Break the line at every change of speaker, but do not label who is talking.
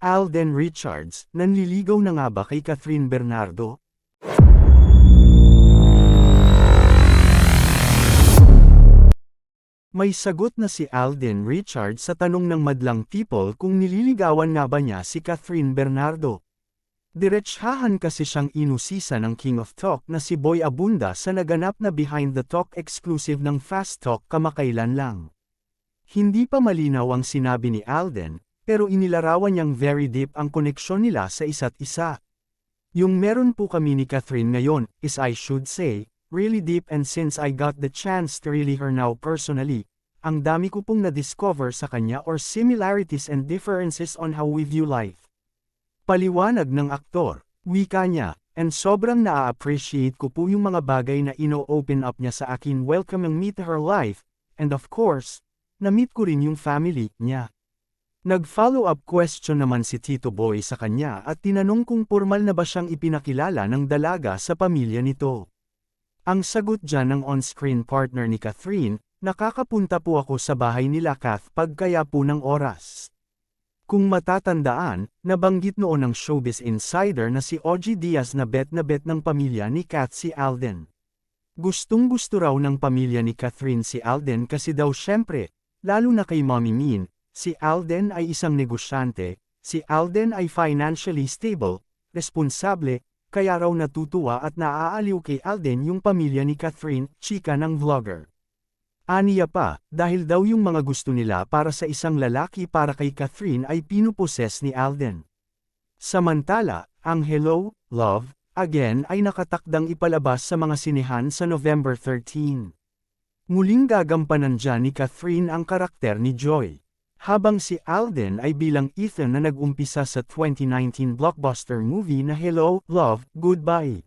Alden Richards, nanliligaw na nga ba kay Catherine Bernardo? May sagot na si Alden Richards sa tanong ng madlang people kung nililigawan nga ba niya si Catherine Bernardo. Diretshahan kasi siyang inusisa ng King of Talk na si Boy Abunda sa naganap na Behind the Talk exclusive ng Fast Talk kamakailan lang. Hindi pa malinaw ang sinabi ni Alden, pero inilarawan niyang very deep ang koneksyon nila sa isa't isa. Yung meron po kami ni Catherine ngayon, is I should say, really deep, and since I got the chance to really her now personally, ang dami ko pong na-discover sa kanya or similarities and differences on how we view life. Paliwanag ng aktor, wika niya, and sobrang naa-appreciate ko po yung mga bagay na ino-open up niya sa akin welcoming me to her life, and of course, na-meet ko rin yung family niya. Nag-follow-up question naman si Tito Boy sa kanya at tinanong kung formal na ba siyang ipinakilala ng dalaga sa pamilya nito. Ang sagot dyan ng on-screen partner ni Catherine, nakakapunta po ako sa bahay nila Kath pagkaya po ng oras. Kung matatandaan, nabanggit noon ng Showbiz Insider na si OG Diaz na bet ng pamilya ni Kath si Alden. Gustong-gusto raw ng pamilya ni Catherine si Alden kasi daw syempre, lalo na kay Mommy Min, si Alden ay isang negosyante, si Alden ay financially stable, responsable, kaya raw natutuwa at naaaliw kay Alden yung pamilya ni Catherine, chika ng vlogger. Aniya pa, dahil daw yung mga gusto nila para sa isang lalaki para kay Catherine ay pinuposes ni Alden. Samantala, ang Hello, Love, Again ay nakatakdang ipalabas sa mga sinehan sa November 13. Muling gagampanan dyan ni Catherine ang karakter ni Joy. Habang si Alden ay bilang Ethan na nag-umpisa sa 2019 blockbuster movie na Hello, Love, Goodbye.